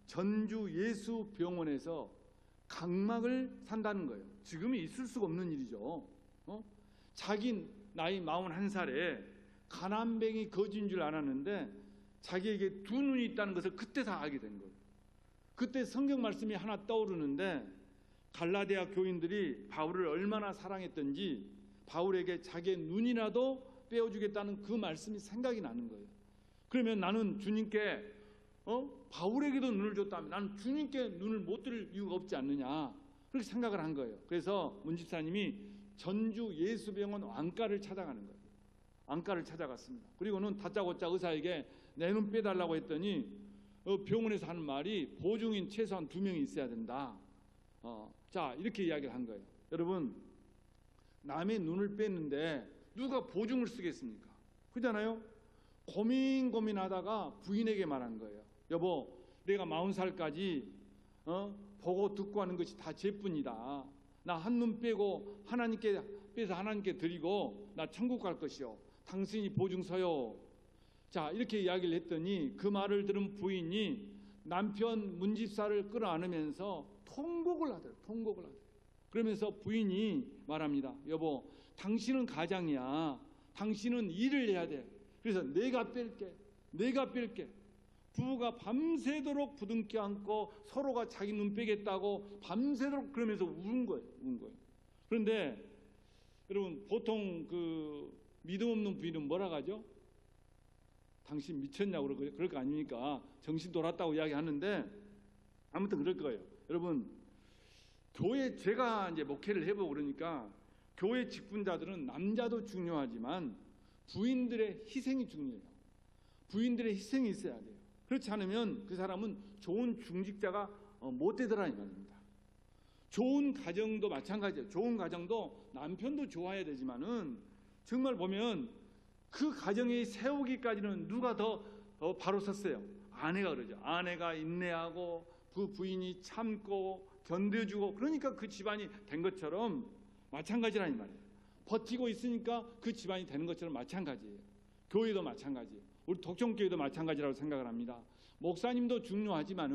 전주 예수병원에서 각막을 산다는 거예요. 지금이 있을 수가 없는 일이죠. 자기 나이 41살에 가난뱅이 거지인 줄 알았는데 자기에게 두 눈이 있다는 것을 그때 다 알게 된 거예요. 그때 성경 말씀이 하나 떠오르는데 갈라디아 교인들이 바울을 얼마나 사랑했던지 바울에게 자기의 눈이라도 떼어주겠다는 그 말씀이 생각이 나는 거예요. 그러면 나는 주님께 바울에게도 눈을 줬다면 나는 주님께 눈을 못 들을 이유가 없지 않느냐, 그렇게 생각을 한 거예요. 그래서 문 집사님이 전주 예수병원 안과를 찾아가는 거예요. 안과를 찾아갔습니다. 그리고는 다짜고짜 의사에게 내 눈 빼달라고 했더니 병원에서 하는 말이 보증인 최소한 2명이 있어야 된다. 자, 이렇게 이야기를 한 거예요. 여러분, 남의 눈을 뺐는데 누가 보증을 쓰겠습니까? 그렇잖아요. 고민하다가 부인에게 말한 거예요. 여보, 내가 40살까지 보고 듣고 하는 것이 다 죄뿐이다. 나 한 눈 빼고 빼서 하나님께 드리고 나 천국 갈 것이요. 당신이 보증 서요. 자, 이렇게 이야기를 했더니 그 말을 들은 부인이 남편 문집사를 끌어안으면서 통곡을 하더라고요. 통곡을 하더라고요. 그러면서 부인이 말합니다. 여보, 당신은 가장이야. 당신은 일을 해야 돼. 그래서 내가 뺄게. 부부가 밤새도록 부둥켜 안고 서로가 자기 눈 빼겠다고 밤새도록 그러면서 운 거예요. 그런데 여러분, 보통 그 믿음 없는 부인은 뭐라 하죠? 당신 미쳤냐고 그럴 거 아닙니까? 정신 돌았다고 이야기하는데 아무튼 그럴 거예요. 여러분, 교회 제가 이제 목회를 해보고 그러니까 교회 직분자들은 남자도 중요하지만 부인들의 희생이 중요해요. 부인들의 희생이 있어야 돼요. 그렇지 않으면 그 사람은 좋은 중직자가 못 되더라 이 말입니다. 좋은 가정도 마찬가지예요. 좋은 가정도 남편도 좋아야 되지만은 정말 보면 그 가정에 세우기까지는 누가 더 바로 섰어요? 아내가 그러죠. 아내가 인내하고 그 부인이 참고 견뎌주고, 그러니까 그 집안이 된 것처럼 마찬가지라 이 말이에요. 버티고 있으니까 그 집안이 되는 것처럼 마찬가지예요. 교회도 마찬가지예요. 우리 독점교회도 마찬가지라고 생각을 합니다. 목사님도 중요하지만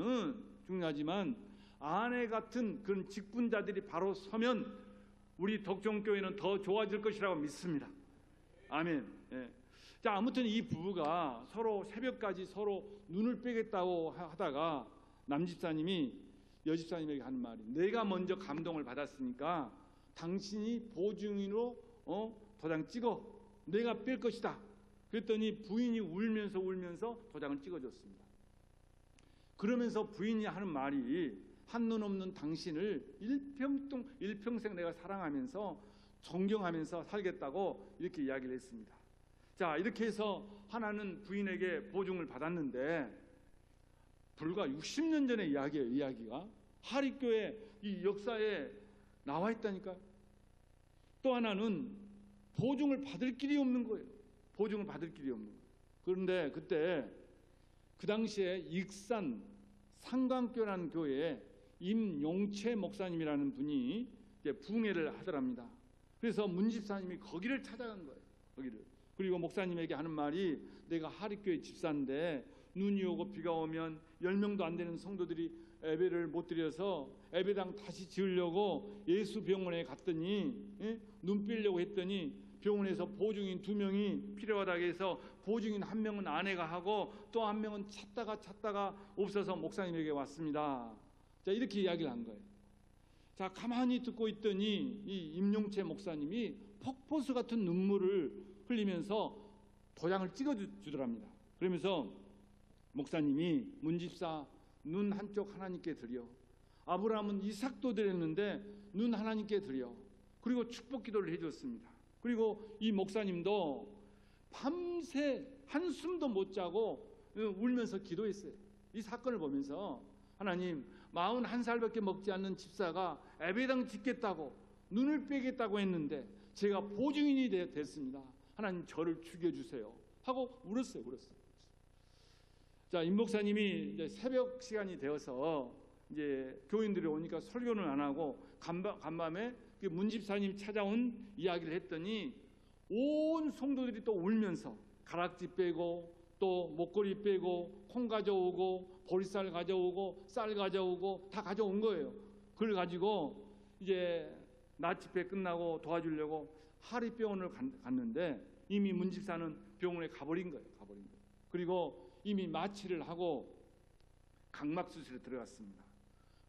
아내 같은 그런 직분자들이 바로 서면 우리 독점교회는 더 좋아질 것이라고 믿습니다. 아멘. 예. 자, 아무튼 이 부부가 서로 새벽까지 서로 눈을 빼겠다고 하다가 남집사님이 여집사님에게 하는 말이, 내가 먼저 감동을 받았으니까 당신이 보증인으로 도장 찍어. 내가 뺄 것이다. 그랬더니 부인이 울면서 도장을 찍어줬습니다. 그러면서 부인이 하는 말이, 한눈 없는 당신을 일평생 내가 사랑하면서 존경하면서 살겠다고 이렇게 이야기를 했습니다. 자, 이렇게 해서 하나는 부인에게 보증을 받았는데 불과 60년 전의 이야기예요. 이야기가 하립교회 이 역사에 나와 있다니까요. 또 하나는 보증을 받을 길이 없는 거예요. 보증을 받을 길이 없는 거예요. 그런데 그때 그 당시에 익산 상강교라는 교회에 임용채 목사님이라는 분이 이제 부흥회를 하더랍니다. 그래서 문집사님이 거기를 찾아간 거예요. 거기를. 그리고 목사님에게 하는 말이, 내가 하립교회 집사인데 눈이 오고 비가 오면 10명도 안 되는 성도들이 예배를 못 드려서 예배당 다시 지으려고 예수병원에 갔더니 눈 빼려고 했더니 병원에서 보증인 2명이 필요하다고 해서 보증인 1명은 아내가 하고 또 1명은 찾다가 없어서 목사님에게 왔습니다. 자, 이렇게 이야기를 한 거예요. 자, 가만히 듣고 있더니 이 임용채 목사님이 폭포수 같은 눈물을 흘리면서 도장을 찍어주더랍니다. 그러면서 목사님이 문집사 눈 한쪽 하나님께 드려, 아브라함은 이삭도 드렸는데 눈 하나님께 드려, 그리고 축복 기도를 해줬습니다. 그리고 이 목사님도 밤새 한숨도 못 자고 울면서 기도했어요. 이 사건을 보면서 하나님, 41살밖에 먹지 않는 집사가 예배당 짓겠다고 눈을 빼겠다고 했는데 제가 보증인이 됐습니다. 하나님, 저를 죽여주세요 하고 울었어요. 자, 임 목사님이 이제 새벽 시간이 되어서 이제 교인들이 오니까 설교는 안 하고 간밤에 문 집사님 찾아온 이야기를 했더니 온 성도들이 또 울면서 가락지 빼고 또 목걸이 빼고 콩 가져오고 보리쌀 가져오고 쌀 가져오고 다 가져온 거예요. 그걸 가지고 이제 낮 집회 끝나고 도와주려고 하리병원을 갔는데 이미 문 집사는 병원에 가버린 거예요. 그리고 이미 마취를 하고 각막 수술에 들어갔습니다.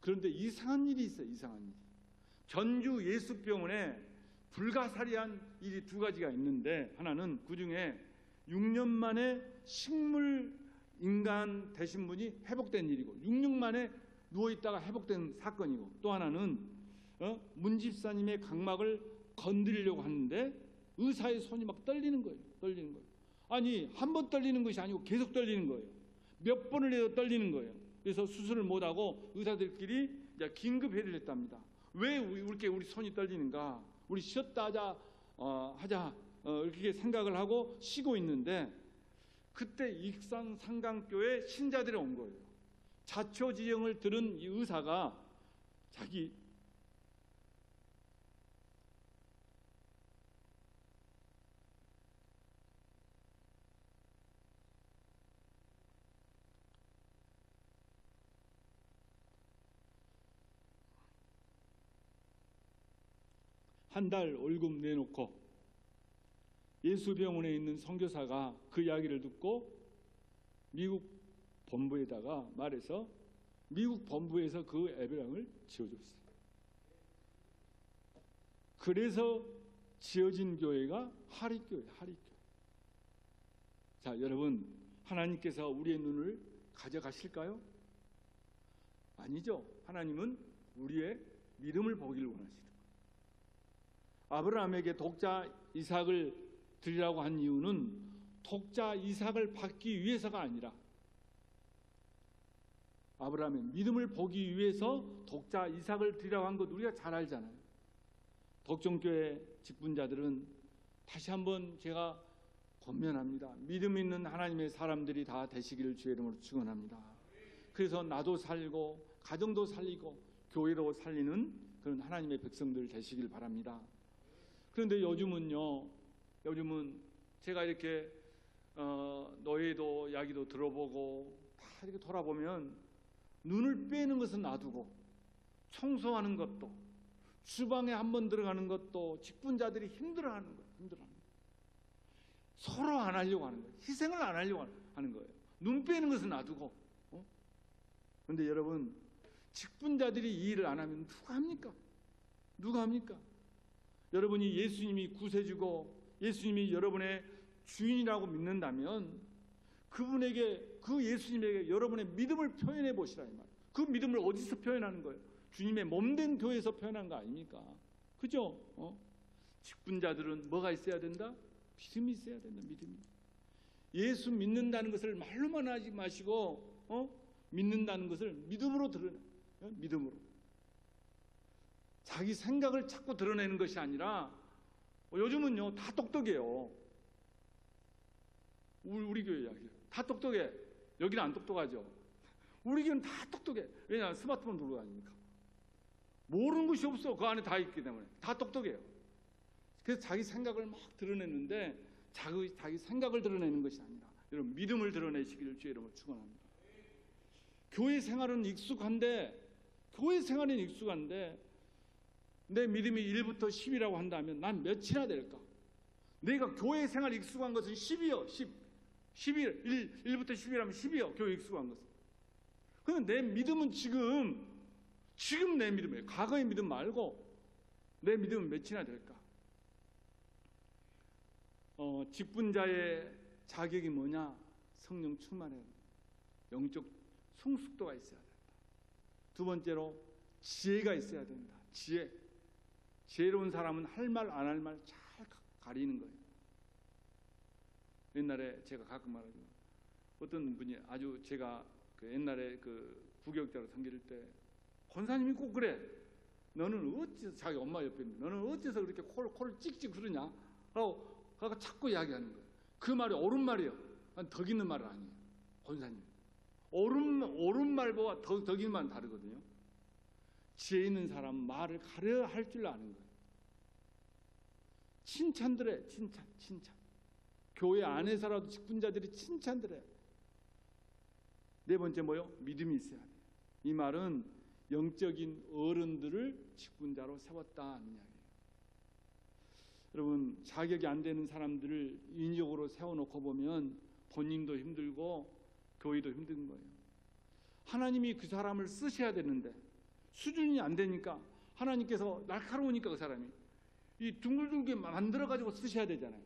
그런데 이상한 일이 있어요. 이상한 일이. 전주 예수병원에 불가사리한 일이 두 가지가 있는데, 하나는 그중에 6년 만에 식물 인간 되신 분이 회복된 일이고 6년 만에 누워있다가 회복된 사건이고, 또 하나는 문 집사님의 각막을 건드리려고 하는데 의사의 손이 막 떨리는 거예요. 아니, 한 번 떨리는 것이 아니고 계속 떨리는 거예요. 몇 번을 해도 떨리는 거예요. 그래서 수술을 못하고 의사들끼리 이제 긴급 회의를 했답니다. 왜 이렇게 우리 손이 떨리는가? 우리 쉬었다 하자 이렇게 생각을 하고 쉬고 있는데, 그때 익산 상강교회 신자들이 온 거예요. 자초지종을 들은 이 의사가 자기 한 달 월급 내놓고 예수병원에 있는 선교사가 그 이야기를 듣고 미국 본부에다가 말해서 미국 본부에서 그 예배당을 지어줬어요. 그래서 지어진 교회가 하리교회예요. 하리교회. 자, 여러분, 하나님께서 우리의 눈을 가져가실까요? 아니죠. 하나님은 우리의 믿음을 보기를 원하시는 거예요. 아브라함에게 독자 이삭을 드리라고 한 이유는 독자 이삭을 받기 위해서가 아니라 아브라함의 믿음을 보기 위해서 독자 이삭을 드리라고 한 것 우리가 잘 알잖아요. 덕정교회 직분자들은 다시 한번 제가 권면합니다. 믿음 있는 하나님의 사람들이 다 되시기를 주의 이름으로 축원합니다. 그래서 나도 살고 가정도 살리고 교회로 살리는 그런 하나님의 백성들 되시길 바랍니다. 그런데 요즘은 제가 이렇게 노예도 이야기도 들어보고 다 이렇게 돌아보면 눈을 빼는 것은 놔두고 청소하는 것도, 주방에 한번 들어가는 것도 직분자들이 힘들어하는 거예요. 서로 안 하려고 하는 거예요. 희생을 안 하려고 하는 거예요. 눈 빼는 것은 놔두고. 그런데 여러분, 직분자들이 이 일을 안 하면 누가 합니까? 여러분이 예수님이 구세주고 예수님이 여러분의 주인이라고 믿는다면 그분에게, 그 예수님에게 여러분의 믿음을 표현해 보시라 이 말이에요. 그 믿음을 어디서 표현하는 거예요? 주님의 몸된 교회에서 표현한 거 아닙니까? 그죠? 직분자들은 뭐가 있어야 된다? 믿음이 있어야 된다. 믿음이. 예수 믿는다는 것을 말로만 하지 마시고 믿는다는 것을 믿음으로 드러내. 믿음으로. 자기 생각을 자꾸 드러내는 것이 아니라, 요즘은요 다 똑똑해요. 우리 교회 이야기 다 똑똑해. 여기는 안 똑똑하죠. 우리 교회는 다 똑똑해. 왜냐하면 스마트폰 들고 다니니까. 모르는 것이 없어. 그 안에 다 있기 때문에 다 똑똑해요. 그래서 자기 생각을 막 드러내는데 자기 생각을 드러내는 것이 아니라 여러분 믿음을 드러내시기를 주의 이름으로 축원합니다. 교회 생활은 익숙한데 내 믿음이 1부터 10이라고 한다면 난 몇이나 될까? 내가 교회 생활 익숙한 것은 10이요. 1부터 10이라면 10이요. 교회 익숙한 것은. 그런데 내 믿음은 지금 지금 내 믿음이에요. 과거의 믿음 말고 내 믿음은 몇이나 될까? 직분자의 자격이 뭐냐? 성령 충만해야 된다. 영적 성숙도가 있어야 된다. 두 번째로 지혜가 있어야 된다. 지혜로운 사람은 할 말 안 할 말 잘 가리는 거예요. 옛날에 제가 가끔 말하죠. 어떤 분이 아주 제가 옛날에 부교육자로 섬길 때 권사님이 꼭 그래. 너는 어째서 자기 엄마 옆에 있는데 너는 어째서 그렇게 코를 찍찍 흐르냐? 라고 자꾸 이야기하는 거예요. 그 말이 옳은 말이에요. 덕 있는 말은 아니에요. 권사님. 옳은 말보다 덕 있는 말은 다르거든요. 지혜 있는 사람은 말을 가려 할 줄 아는 거예요. 칭찬들해. 칭찬. 교회 안에서라도 직분자들이 칭찬들해. 네 번째 뭐요? 믿음이 있어야 돼요. 이 말은 영적인 어른들을 직분자로 세웠다는 이야기예요. 여러분, 자격이 안 되는 사람들을 인적으로 세워놓고 보면 본인도 힘들고 교회도 힘든 거예요. 하나님이 그 사람을 쓰셔야 되는데 수준이 안 되니까 하나님께서 날카로우니까 그 사람이 이 둥글둥글 만들어가지고 쓰셔야 되잖아요.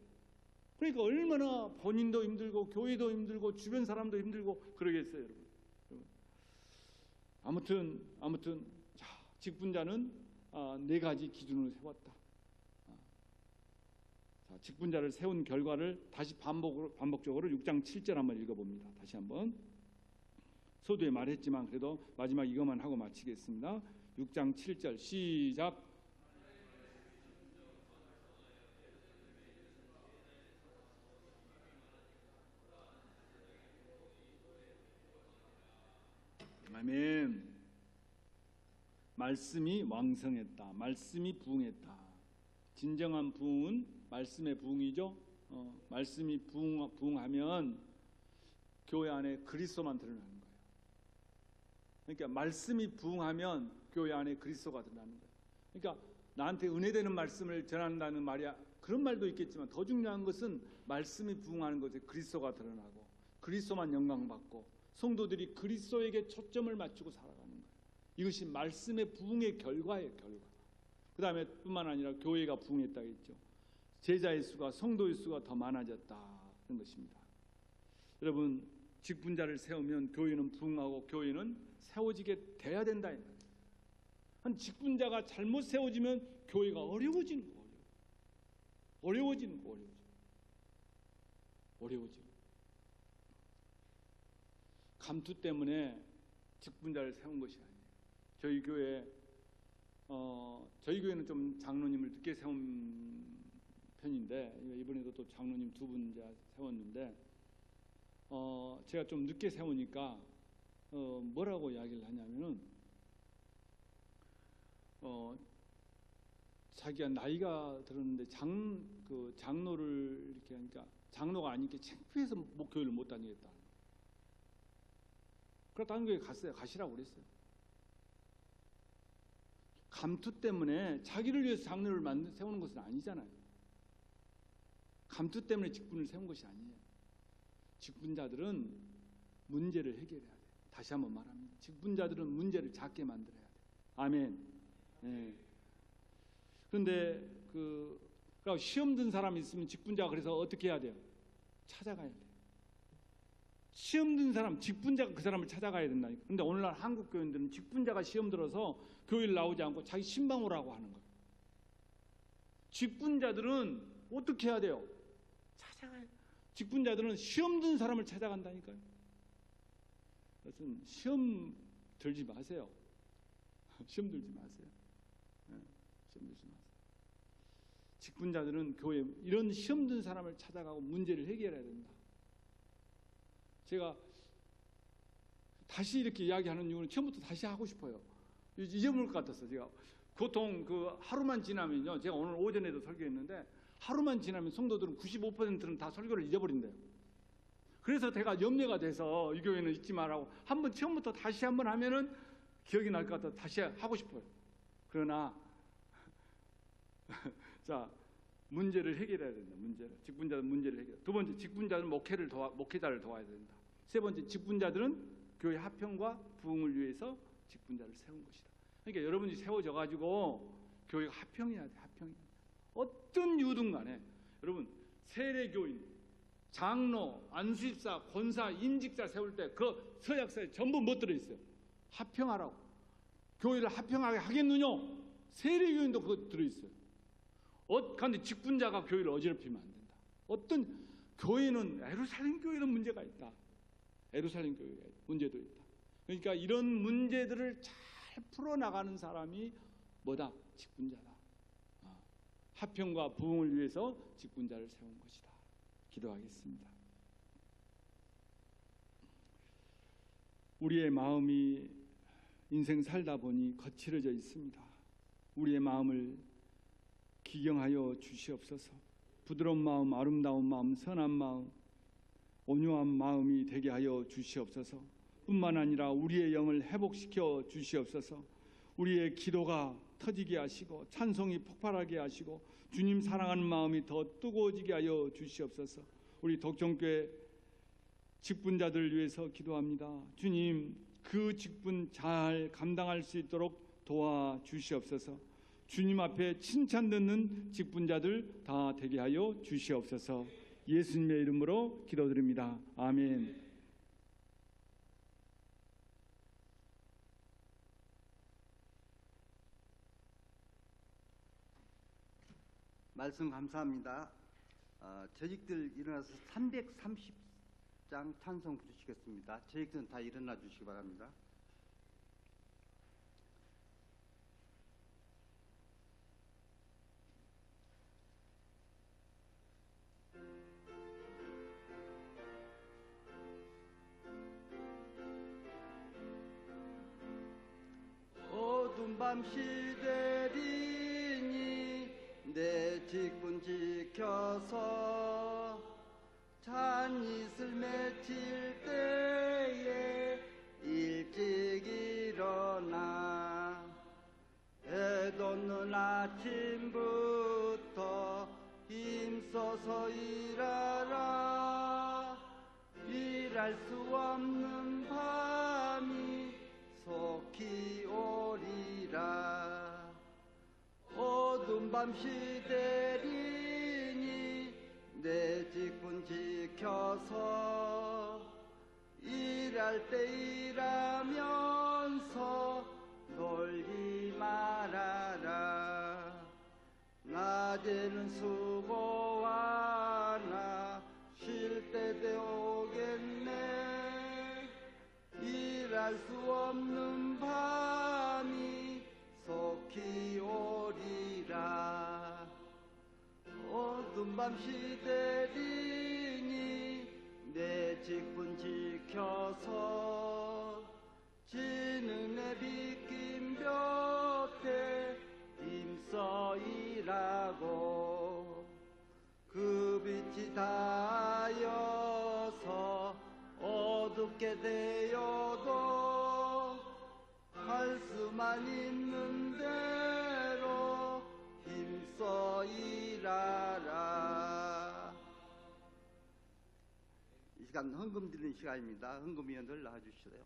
그러니까 얼마나 본인도 힘들고 교회도 힘들고 주변 사람도 힘들고 그러겠어요, 여러분. 아무튼 자, 직분자는 네 가지 기준을 세웠다. 자, 직분자를 세운 결과를 다시 반복적으로 6장 7절 한번 읽어봅니다. 다시 한번. 서두에 말했지만 그래도 마지막 이것만 하고 마치겠습니다. 6장 7절 시작. 아멘. 말씀이 왕성했다. 말씀이 부흥했다. 진정한 부흥은 말씀의 부흥이죠. 말씀이 부흥하면 교회 안에 그리스도만 드러나는 거예요. 그러니까 말씀이 부흥하면 교회 안에 그리스도가 드러나는 거예요. 그러니까 나한테 은혜되는 말씀을 전한다는 말이야. 그런 말도 있겠지만 더 중요한 것은 말씀이 부흥하는 것에 그리스도가 드러나고 그리스도만 영광받고 성도들이 그리스도에게 초점을 맞추고 살아가는 거예요. 이것이 말씀의 부흥의 결과예요. 결과. 그 다음에 뿐만 아니라 교회가 부흥했다고 했죠. 제자의 수가 성도의 수가 더 많아졌다는 것입니다. 여러분, 직분자를 세우면 교회는 부흥하고 교회는 세워지게 돼야 된다. 한 직분자가 잘못 세워지면 교회가 어려워지는 거예요. 어려워지는. 감투 때문에 직분자를 세운 것이 아니에요. 저희 교회는 좀 장로님을 늦게 세운 편인데 이번에도 또 장로님 두 분 세웠는데 제가 좀 늦게 세우니까 뭐라고 이야기를 하냐면은 자기가 나이가 들었는데 장로를 이렇게 하니까 장로가 아니니까 창피해서 교회를 못 다니겠다. 그래서 다른 교회 갔어요. 가시라고 그랬어요. 감투 때문에 자기를 위해서 장로를 세우는 것은 아니잖아요. 감투 때문에 직분을 세운 것이 아니에요. 직분자들은 문제를 해결해야 돼요. 다시 한번 말합니다. 직분자들은 문제를 작게 만들어야 돼요. 아멘. 네. 그런데 그러니까 시험 든 사람이 있으면 직분자가 그래서 어떻게 해야 돼요? 찾아가야 돼요. 시험 든 사람, 직분자가 그 사람을 찾아가야 된다니까. 그런데 오늘날 한국 교인들은 직분자가 시험 들어서 교회를 나오지 않고 자기 신방오라고 하는 거예요. 직분자들은 어떻게 해야 돼요? 찾아가야 돼요. 직분자들은 시험 든 사람을 찾아간다니까요. 그것은 시험 들지 마세요. 시험 들지 마세요. 네, 시험 들지 마세요. 직분자들은 교회 이런 시험 든 사람을 찾아가고 문제를 해결해야 된다. 제가 다시 이렇게 이야기하는 이유는 처음부터 다시 하고 싶어요. 잊어버릴 것 같았어요. 제가 보통 하루만 지나면요. 제가 오늘 오전에도 설교했는데 하루만 지나면 성도들은 95%는 다 설교를 잊어버린대요. 그래서 제가 염려가 돼서 이 교회는 잊지 말라고 한번 처음부터 다시 한번 하면은 기억이 날 것 같아서 다시 하고 싶어요. 그러나 자, 문제를 해결해야 된다. 직분자들 문제를 해결. 두 번째, 직분자들은 목회자를 도와야 된다. 세 번째, 직분자들은 교회 합평과 부흥을 위해서 직분자를 세운 것이다. 그러니까 여러분이 세워져 가지고 교회가 합평해야 돼. 합평이. 어떤 이유든 간에 여러분 세례교인, 장로, 안수집사, 권사, 임직자 세울 때 그 서약서에 전부 뭐 들어있어요? 합평하라고. 교회를 합평하게 하겠느냐? 세례교인도 그거 들어있어요. 그런데 직분자가 교회를 어지럽히면 안 된다. 어떤 교회는 예루살렘 교회는 문제가 있다. 예루살렘 교회에 문제도 있다. 그러니까 이런 문제들을 잘 풀어나가는 사람이 뭐다? 직분자다. 합평과 부흥을 위해서 직분자를 세운 것이다. 기도하겠습니다. 우리의 마음이 인생 살다 보니 거칠어져 있습니다. 우리의 마음을 기경하여 주시옵소서. 부드러운 마음, 아름다운 마음, 선한 마음, 온유한 마음이 되게 하여 주시옵소서. 뿐만 아니라 우리의 영을 회복시켜 주시옵소서. 우리의 기도가 터지게 하시고 찬송이 폭발하게 하시고 주님 사랑하는 마음이 더 뜨거워지게 하여 주시옵소서. 우리 독점교회 직분자들을 위해서 기도합니다. 주님, 그 직분 잘 감당할 수 있도록 도와주시옵소서. 주님 앞에 칭찬 듣는 직분자들 다 되게 하여 주시옵소서. 예수님의 이름으로 기도드립니다. 아멘. 말씀 감사합니다. 재직들 일어나서 330장 찬송 부르시겠습니다. 재직들은 다 일어나 주시기 바랍니다. 어두운 밤 시대리니 내 직분 지켜서 잔이슬 맺힐 때에 일찍 일어나 해 돋는 아침부터 힘써서 일하라. 일할 수 없는 밤이 속히 오리라. 어두운 밤 시대리니 내 직분 지켜서 일할 때 일하면서 놀지 말아라. 낮에는 수고하나 쉴 때 되오겠네. 일할 수 없는 밤이 속히 오리라. 어두운 밤 시대리니 내 직분 지켜서 진은의 빗긴 벽에 힘써 일하고 그 빛이 닿아서 어둡게 되어도 할 수만 있는 대로 힘써 일하라. 이 시간 헌금 드리는 시간입니다. 헌금위원들 나와주시래요.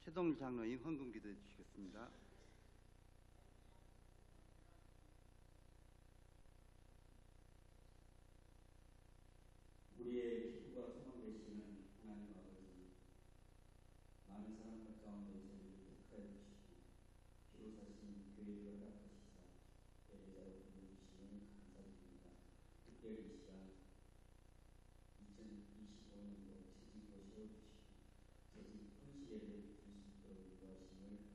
최동일 장로님 헌금 기도해 주시겠습니다. 우리의 기도가 소망 되시는 하나님 아버지, 많은 사람들 가운데 저희를 택하여 주시고 기도사신 교회를 허락하시사 예배자로 부르주시니 감사드립니다. 특별히 이 시간 2025년도 재직도 세워주시고 재직 헌시예를 드릴 수 있도록 인도하심을 감사드립니다. 아멘.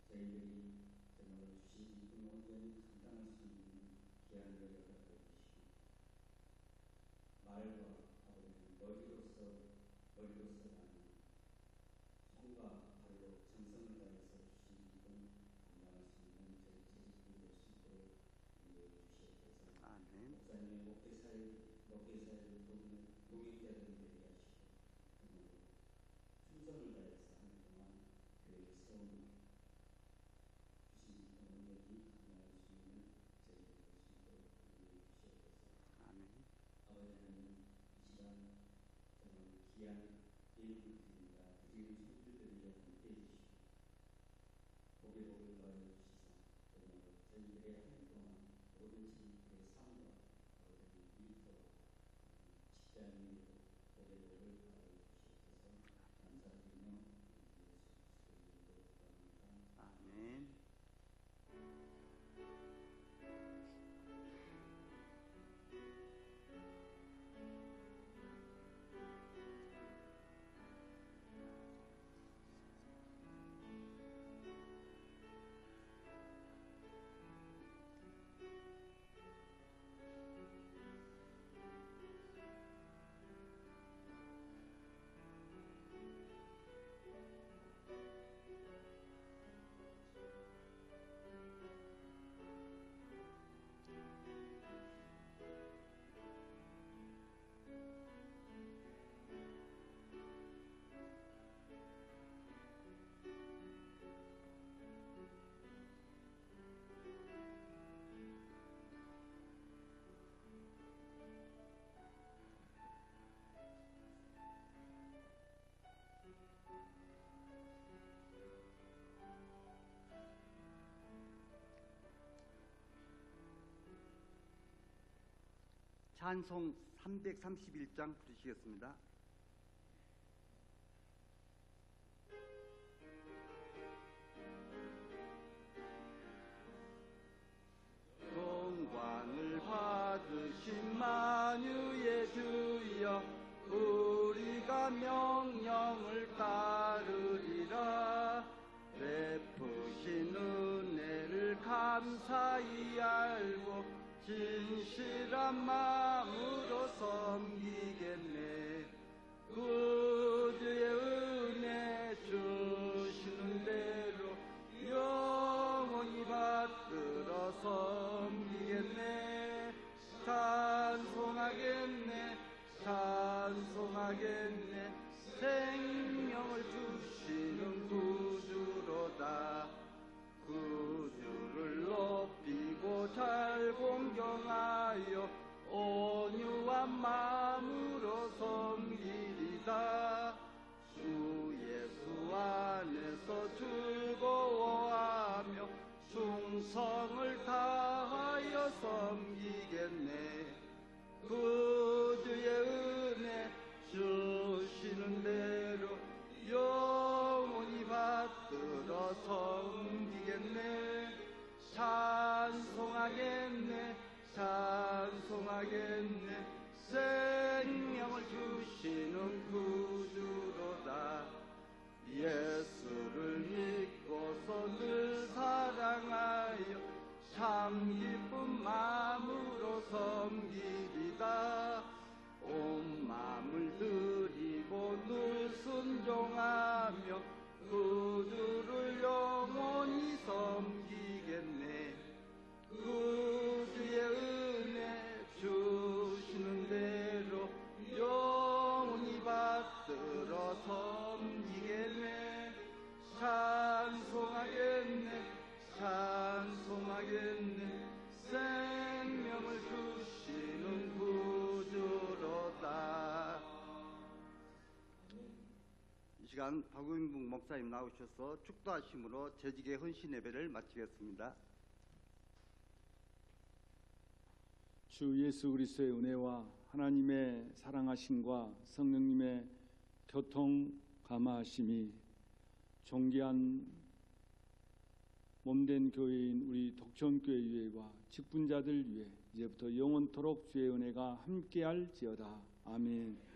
저희들이 정말 주신 기쁨 온전히 감당할 수 있는 귀한 예를 허락하여 주시고 말과 아버지 머리로서 나는 손과 발로 정성을 다해서 주신 기쁨 감당할 수 있는 저희 재직들이 될 수 있도록 인도해 주시옵소서. 아멘. 목사님의 목회사를 도우는 동역자들이 되게 하시고 그러므로 충성을 다해서 한 동안 교회를 세우는 주신 기쁨 온전히 복을 더하여 주시사 그러므로 저희들의 한 해 동안 모든 지식들의 삶과 그들의 일터와 직장인의 복의 복을 더하여 주시옵소서. 감사드리며 예수 그리스도의 이름으로 기도합니다. 아멘. 찬송 331장 부르시겠습니다. 영광을 받으신 만유의 주여 우리가 명령을 따르리라. 베푸신 은혜를 감사히 알고 진실한 마음으로 섬기겠네. 구주의 은혜 주시는 대로 영원히 받들어 섬기겠네. 찬송하겠네 찬송하겠네. 생명을 주시는 구주로다. 구주를 높이고 잘 공경하여 온유한 마음으로 섬기리다. 주 예수 안에서 즐거워하며 충성을 다하여 섬기겠네. 구주의 은혜 주시는 대로 영원히 받들어 섬기겠네. 찬송하겠네 찬송하겠네. 생명을 주시는 구주로다. 예수를 믿고서 늘 사랑하여 참 기쁜 마음으로 섬기리다. 온 마음을 드리고 늘 순종하며 구주를 영원히 섬기겠네. 구주의 은혜 주시는 대로 영원히 받들어 섬기겠네. 찬송하겠네 찬송하겠네. 생명을 주시는 구주로다. 이 시간 박용국 목사님 나오셔서 축도하심으로 재직의 헌신 예배를 마치겠습니다. 주 예수 그리스도의 은혜와 하나님의 사랑하심과 성령님의 교통 감화하심이 존귀한 몸된 교회인 우리 독천교회 위에와 직분자들 위에 이제부터 영원토록 주의 은혜가 함께할지어다. 아멘.